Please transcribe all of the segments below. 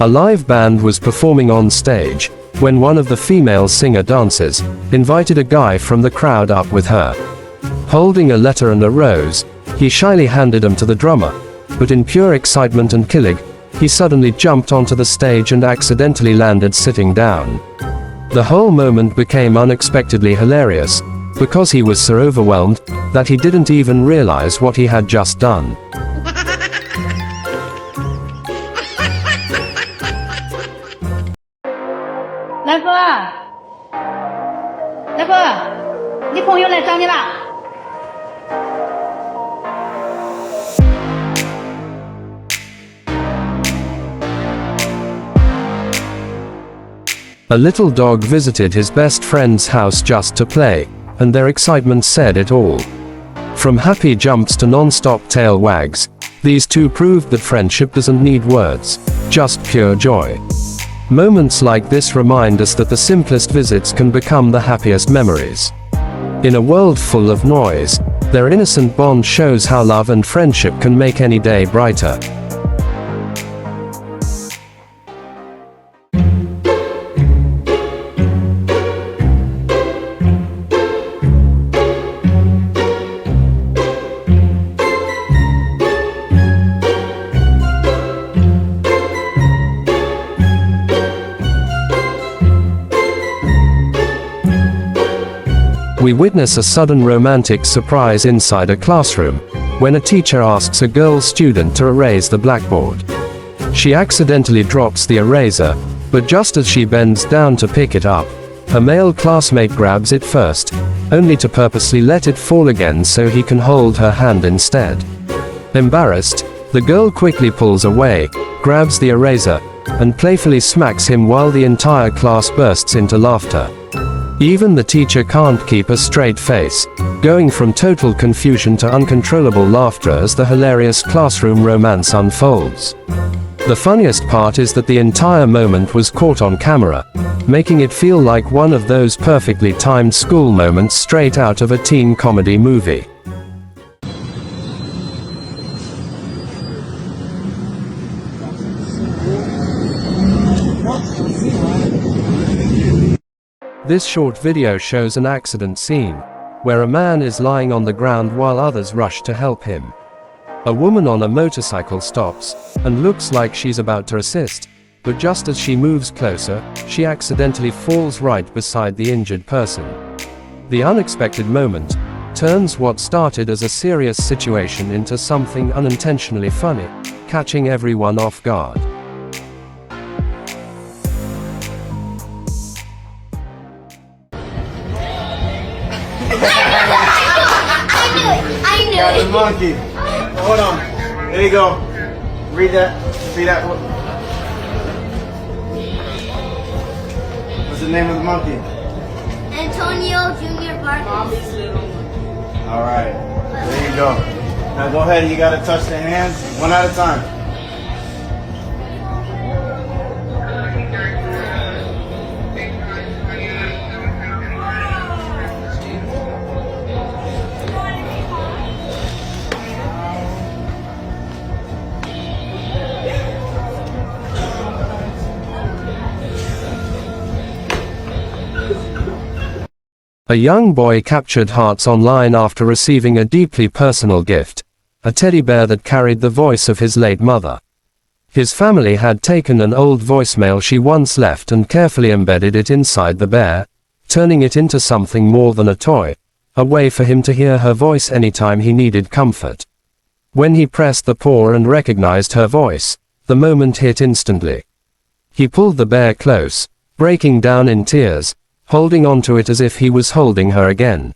A live band was performing on stage, when one of the female singer dancers invited a guy from the crowd up with her. Holding a letter and a rose, he shyly handed them to the drummer, but in pure excitement and killing, he suddenly jumped onto the stage and accidentally landed sitting down. The whole moment became unexpectedly hilarious, because he was so overwhelmed that he didn't even realize what he had just done. A little dog visited his best friend's house just to play, and their excitement said it all. From happy jumps to non-stop tail wags, these two proved that friendship doesn't need words, just pure joy. Moments like this remind us that the simplest visits can become the happiest memories. In a world full of noise, their innocent bond shows how love and friendship can make any day brighter. We witness a sudden romantic surprise inside a classroom, when a teacher asks a girl student to erase the blackboard. She accidentally drops the eraser, but just as she bends down to pick it up, her male classmate grabs it first, only to purposely let it fall again so he can hold her hand instead. Embarrassed, the girl quickly pulls away, grabs the eraser, and playfully smacks him while the entire class bursts into laughter. Even the teacher can't keep a straight face, going from total confusion to uncontrollable laughter as the hilarious classroom romance unfolds. The funniest part is that the entire moment was caught on camera, making it feel like one of those perfectly timed school moments straight out of a teen comedy movie. This short video shows an accident scene, where a man is lying on the ground while others rush to help him. A woman on a motorcycle stops, and looks like she's about to assist, but just as she moves closer, she accidentally falls right beside the injured person. The unexpected moment turns what started as a serious situation into something unintentionally funny, catching everyone off guard. I knew it. The monkey. Hold on. There you go. Read that. See that? What's the name of the monkey? Antonio Jr. Vargas. Alright. There you go. Now go ahead and you gotta touch the hands one at a time. A young boy captured hearts online after receiving a deeply personal gift, a teddy bear that carried the voice of his late mother. His family had taken an old voicemail she once left and carefully embedded it inside the bear, turning it into something more than a toy, a way for him to hear her voice anytime he needed comfort. When he pressed the paw and recognized her voice, the moment hit instantly. He pulled the bear close, breaking down in tears, holding onto it as if he was holding her again.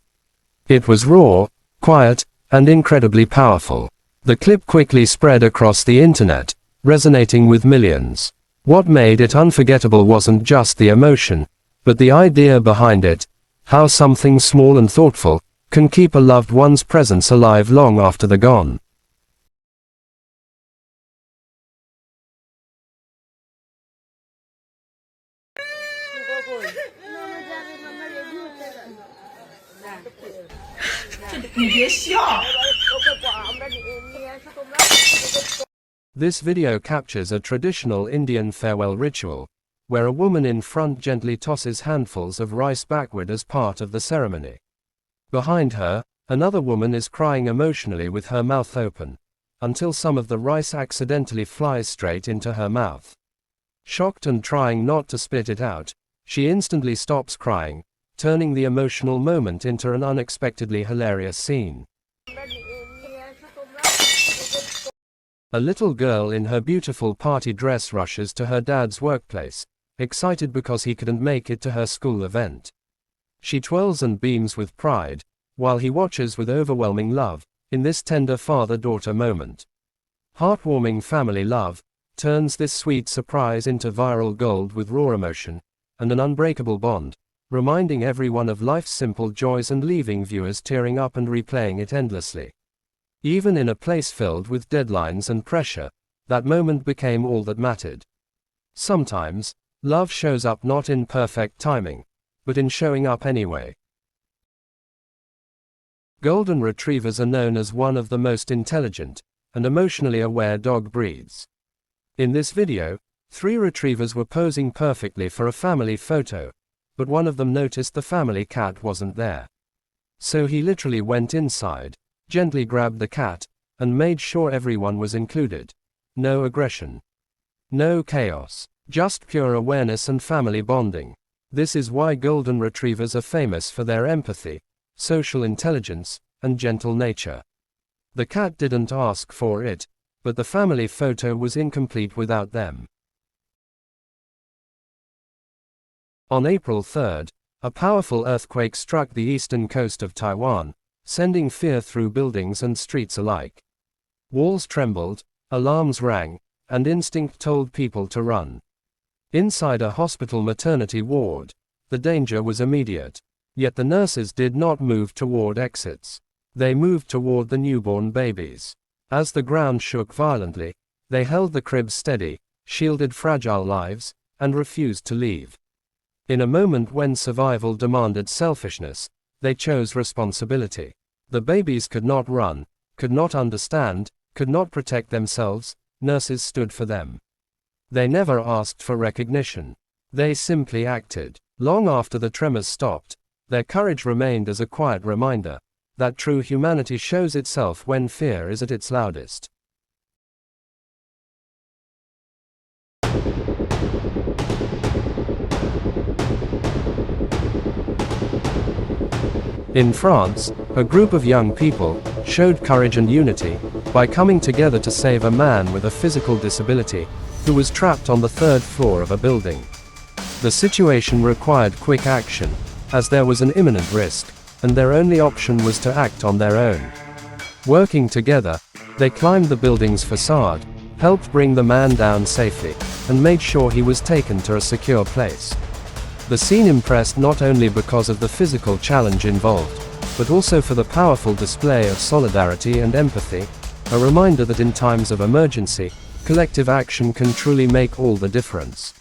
It was raw, quiet, and incredibly powerful. The clip quickly spread across the internet, resonating with millions. What made it unforgettable wasn't just the emotion, but the idea behind it, how something small and thoughtful can keep a loved one's presence alive long after they're gone. This video captures a traditional Indian farewell ritual, where a woman in front gently tosses handfuls of rice backward as part of the ceremony. Behind her, another woman is crying emotionally with her mouth open, until some of the rice accidentally flies straight into her mouth. Shocked and trying not to spit it out, she instantly stops crying, turning the emotional moment into an unexpectedly hilarious scene. A little girl in her beautiful party dress rushes to her dad's workplace, excited because he couldn't make it to her school event. She twirls and beams with pride, while he watches with overwhelming love, in this tender father-daughter moment. Heartwarming family love turns this sweet surprise into viral gold with raw emotion and an unbreakable bond, reminding everyone of life's simple joys and leaving viewers tearing up and replaying it endlessly. Even in a place filled with deadlines and pressure, that moment became all that mattered. Sometimes, love shows up not in perfect timing, but in showing up anyway. Golden Retrievers are known as one of the most intelligent and emotionally aware dog breeds. In this video, 3 retrievers were posing perfectly for a family photo, but one of them noticed the family cat wasn't there. So he literally went inside, gently grabbed the cat, and made sure everyone was included. No aggression. No chaos. Just pure awareness and family bonding. This is why Golden Retrievers are famous for their empathy, social intelligence, and gentle nature. The cat didn't ask for it, but the family photo was incomplete without them. On April 3rd, a powerful earthquake struck the eastern coast of Taiwan, sending fear through buildings and streets alike. Walls trembled, alarms rang, and instinct told people to run. Inside a hospital maternity ward, the danger was immediate. Yet the nurses did not move toward exits. They moved toward the newborn babies. As the ground shook violently, they held the cribs steady, shielded fragile lives, and refused to leave. In a moment when survival demanded selfishness, they chose responsibility. The babies could not run, could not understand, could not protect themselves. Nurses stood for them. They never asked for recognition. They simply acted. Long after the tremors stopped, their courage remained as a quiet reminder that true humanity shows itself when fear is at its loudest. In France, a group of young people showed courage and unity by coming together to save a man with a physical disability who was trapped on the 3rd floor of a building. The situation required quick action, as there was an imminent risk, and their only option was to act on their own. Working together, they climbed the building's facade, helped bring the man down safely, and made sure he was taken to a secure place. The scene impressed not only because of the physical challenge involved, but also for the powerful display of solidarity and empathy, a reminder that in times of emergency, collective action can truly make all the difference.